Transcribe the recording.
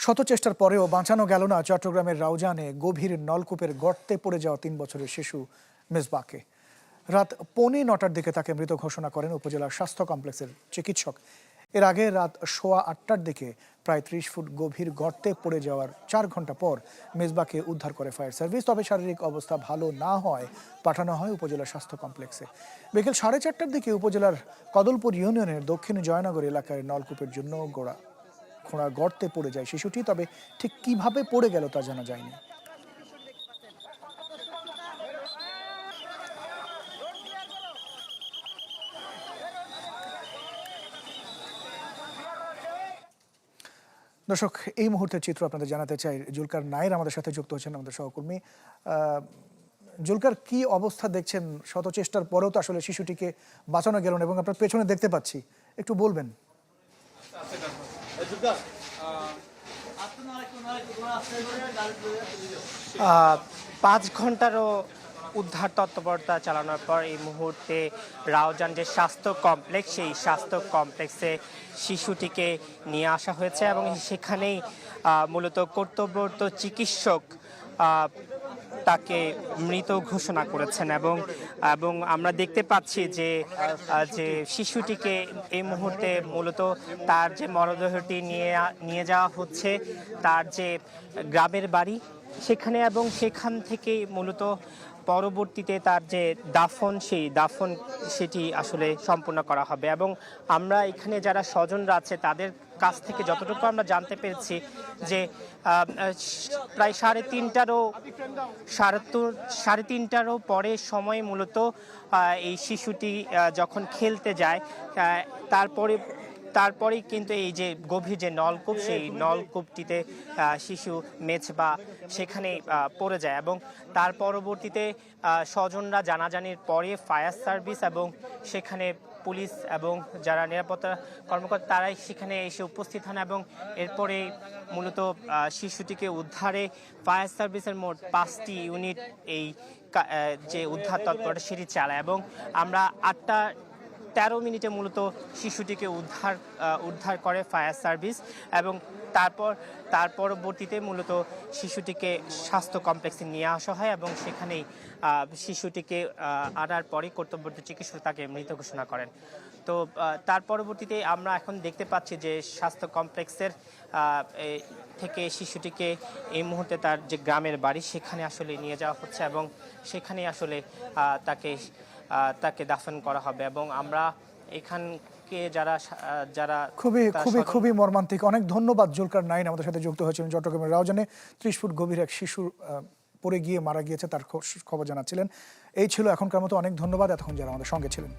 শত চেষ্টার পরেও বাঁচানো গেল না চট্টগ্রামের রাউজানে গভীর নলকূপের গর্তে পড়ে যাওয়া ৩ বছরের শিশু মেজবাকে। রাত 9:45টার দিকে তাকে মৃত ঘোষণা করেন উপজেলা স্বাস্থ্য কমপ্লেক্সের চিকিৎসক। এর আগে রাত 8:15টার দিকে প্রায় 30 ফুট গভীর গর্তে পড়ে যাওয়ার 4 ঘন্টা পর মেজবাকে উদ্ধার করে ফায়ার সার্ভিস। তবে শারীরিক অবস্থা ভালো না হয় পাঠানো হয় উপজেলা স্বাস্থ্য কমপ্লেক্সে। বিকেল 4:30টার দিকে উপজেলার কদলপুর ইউনিয়নের দক্ষিণ জয়নগর এলাকায় নলকূপের জন্য খোঁড়া গর্তে পড়ে যায় শিশুটি। তবে ঠিক কিভাবে পড়ে গেল তা জানা যায়নি। দর্শক, এই মুহূর্তের চিত্র আপনাদের জানাতে চাই। জুলকার নাইর আমাদের সাথে যুক্ত হচ্ছেন, আমাদের সহকর্মী। জুলকার, কি অবস্থা দেখছেন? শত চেষ্টার পরেও তো আসলে শিশুটিকে বাঁচানো গেল না এবং আপনার পেছনে দেখতে পাচ্ছি, একটু বলবেন। 5 ঘন্টারও উদ্ধার তৎপরতা চালানোর পর এই মুহূর্তে রাউজান যে স্বাস্থ্য কমপ্লেক্স, সেই স্বাস্থ্য কমপ্লেক্সে শিশুটিকে নিয়ে আসা হয়েছে এবং সেখানেই মূলত কর্তব্যরত চিকিৎসক তাকে মৃত ঘোষণা করেছেন এবং আমরা দেখতে পাচ্ছি যে শিশুটিকে এই মুহূর্তে মূলত তার যে মরদেহটি নিয়ে যাওয়া হচ্ছে তার যে গ্রামের বাড়ি সেখানে, এবং সেখান থেকে মূলত পরবর্তীতে তার যে দাফন সেটি আসলে সম্পূর্ণ করা হবে। এবং আমরা এখানে যারা স্বজনরা আছে তাদের কাছ থেকে যতটুকু আমরা জানতে পেরেছি যে প্রায় 3:30টারও পরে সময় মূলত এই শিশুটি যখন খেলতে যায় তারপরেই কিন্তু এই যে গভীর যে নলকূপ, সেই নলকূপটিতে শিশু মেজবা সেখানে পড়ে যায় এবং তার পরবর্তীতে স্বজনরা জানাজানির পরে ফায়ার সার্ভিস এবং সেখানে পুলিশ এবং যারা নিরাপত্তা কর্মকর্তা তারাই সেখানে এসে উপস্থিত হন এবং এরপরে মূলত শিশুটিকে উদ্ধারে ফায়ার সার্ভিসের মোট 5টি ইউনিট এই যে উদ্ধার তৎপরতা সেটি চালায় এবং আমরা 8:13 মূলত শিশুটিকে উদ্ধার করে ফায়ার সার্ভিস এবং তার পরবর্তীতে মূলত শিশুটিকে স্বাস্থ্য কমপ্লেক্সে নিয়ে আসা হয় এবং সেখানেই শিশুটিকে আনার পরে কর্তব্যরত চিকিৎসক তাকে মৃত ঘোষণা করেন। তো তার পরবর্তীতে আমরা এখন দেখতে পাচ্ছি যে স্বাস্থ্য কমপ্লেক্সের থেকে শিশুটিকে এই মুহূর্তে তার যে গ্রামের বাড়ি সেখানে আসলে নিয়ে যাওয়া হচ্ছে এবং সেখানে আসলে তাকে দাফন করা হবে এবং আমরা এখানকে যারা খুবই মর্মান্তিক। অনেক ধন্যবাদ জুলকার নাইন আমাদের সাথে যুক্ত হয়েছিলেন। চট্টগ্রামের রাউজানে 30 ফুট গভীর এক শিশু পড়ে গিয়ে মারা গিয়েছে, তার খবর জানাচ্ছিলেন। এই ছিল এখনকার মতো। অনেক ধন্যবাদ এতক্ষণ যারা আমাদের সঙ্গে ছিলেন।